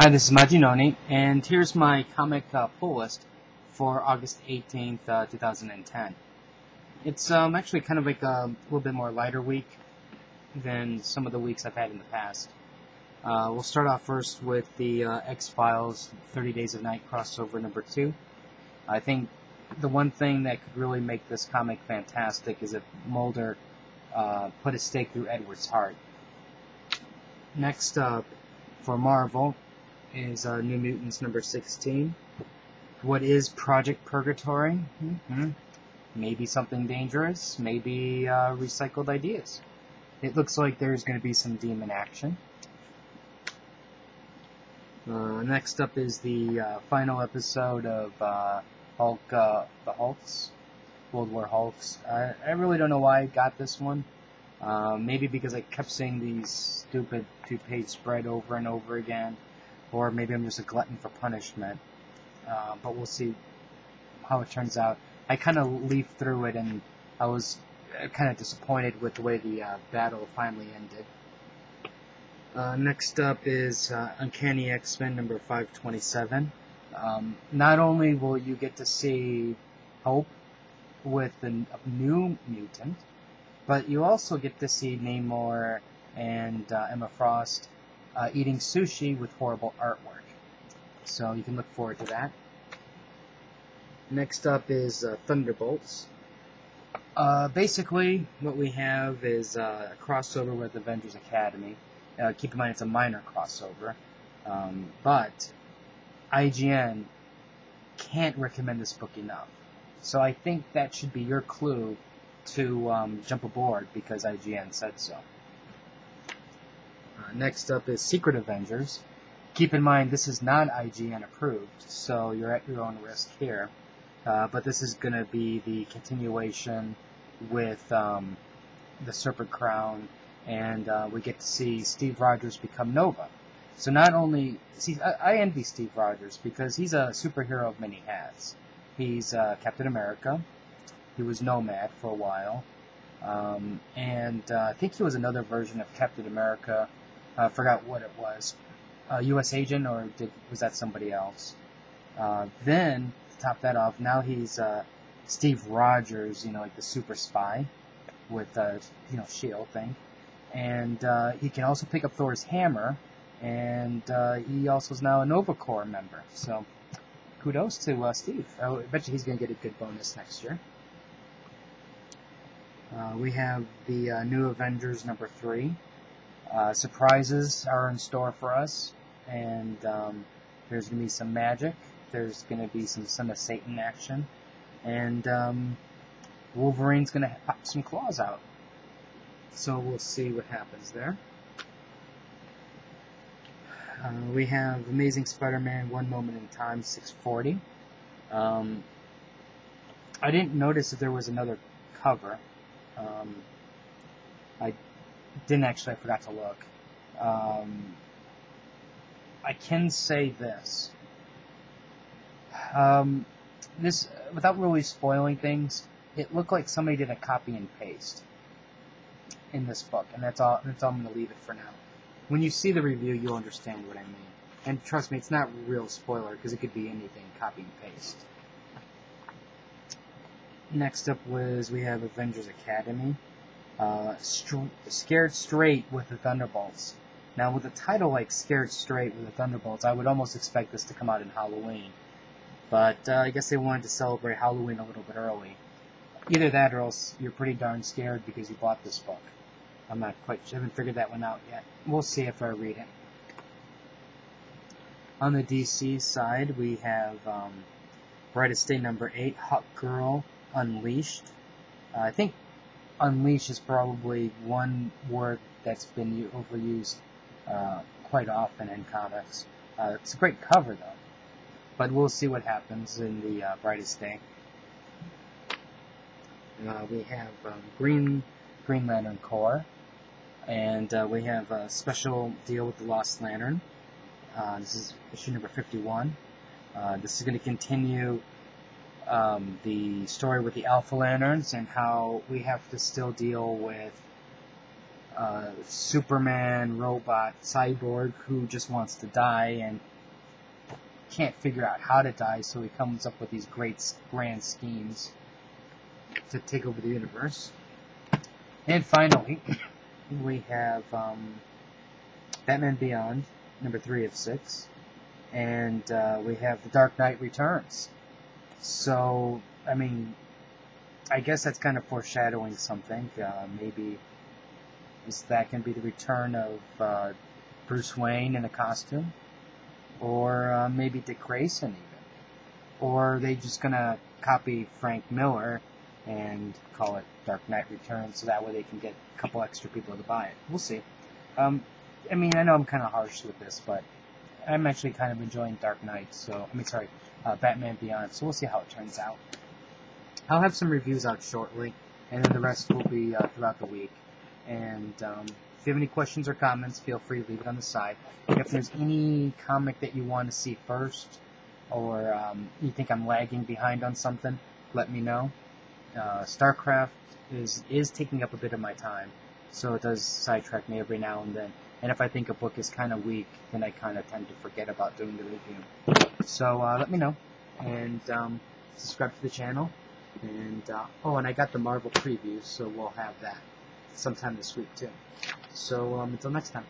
Hi, this is Majinoni, and here's my comic pull list for August 18th, 2010. It's actually kind of like a little bit more lighter week than some of the weeks I've had in the past. We'll start off first with the XFiles 30 Days of Night crossover number 2. I think the one thing that could really make this comic fantastic is if Mulder put a stake through Edward's heart. Next up, for Marvel, is New Mutants number 16. What is Project Purgatory? Maybe something dangerous, maybe recycled ideas. It looks like there's going to be some demon action. Next up is the final episode of Hulk, the Hulks, World War Hulks. I really don't know why I got this one. Maybe because I kept seeing these stupid 2-page spread over and over again. Or maybe I'm just a glutton for punishment. But we'll see how it turns out. I kind of leafed through it, and I was kind of disappointed with the way the battle finally ended. Next up is Uncanny X-Men number 527. Not only will you get to see Hope with a new mutant, but you also get to see Namor and Emma Frost eating sushi with horrible artwork. So you can look forward to that. Next up is Thunderbolts. Basically, what we have is a crossover with Avengers Academy. Keep in mind it's a minor crossover. But IGN can't recommend this book enough. So I think that should be your clue to jump aboard because IGN said so. Next up is Secret Avengers. Keep in mind this is not IGN approved, so you're at your own risk here. But this is going to be the continuation with the Serpent Crown, and we get to see Steve Rogers become Nova. So not only, I envy Steve Rogers because he's a superhero of many hats. He's Captain America. He was Nomad for a while. And I think he was another version of Captain America. I forgot what it was. U.S. Agent, or was that somebody else? Then, to top that off, now he's Steve Rogers, like the super spy with, S.H.I.E.L.D. thing. And he can also pick up Thor's hammer, and he also is now a Nova Corps member. So, kudos to Steve. I bet you he's going to get a good bonus next year. We have the New Avengers number 3. Surprises are in store for us, and there's going to be some magic, there's going to be some Son of Satan action, and Wolverine's going to pop some claws out. So we'll see what happens there. We have Amazing Spider-Man 1 Moment in Time 640. I didn't notice if there was another cover. I didn't actually, I forgot to look. I can say this. This, without really spoiling things, it looked like somebody did a copy and paste in this book, and that's all I'm going to leave it for now. When you see the review, you'll understand what I mean. And trust me, it's not a real spoiler, because it could be anything, copy and paste. Next up we have Avengers Academy. Scared Straight with the Thunderbolts. Now, with a title like Scared Straight with the Thunderbolts, I would almost expect this to come out in Halloween. But I guess they wanted to celebrate Halloween a little bit early. Either that or else you're pretty darn scared because you bought this book. I'm not quite sure. I haven't figured that one out yet. We'll see after I read it. On the DC side, we have Brightest Day number 8, Hawk Girl Unleashed. I think Unleash is probably one word that's been overused quite often in comics. It's a great cover, though. But we'll see what happens in the Brightest Day. We have Green Lantern Corps. And we have a special deal with the Lost Lantern. This is issue number 51. This is going to continue the story with the Alpha Lanterns and how we have to still deal with Superman, robot, cyborg who just wants to die and can't figure out how to die, so he comes up with these great grand schemes to take over the universe. And finally, we have Batman Beyond, number 3 of 6, and we have The Dark Knight Returns. So, I mean, I guess that's kind of foreshadowing something. Maybe that can be the return of Bruce Wayne in a costume, or maybe Dick Grayson even. Or are they just going to copy Frank Miller and call it Dark Knight Returns, so that way they can get a couple extra people to buy it. We'll see. I mean, I know I'm kind of harsh with this, but I'm actually kind of enjoying Dark Knight, Batman Beyond, so we'll see how it turns out. I'll have some reviews out shortly, and then the rest will be throughout the week. And if you have any questions or comments, feel free to leave it on the side. If there's any comic that you want to see first, or you think I'm lagging behind on something, let me know. StarCraft is taking up a bit of my time, so it does sidetrack me every now and then. And if I think a book is kind of weak, then I kind of tend to forget about doing the review. So let me know, and subscribe to the channel. And and I got the Marvel preview, so we'll have that sometime this week too. So until next time.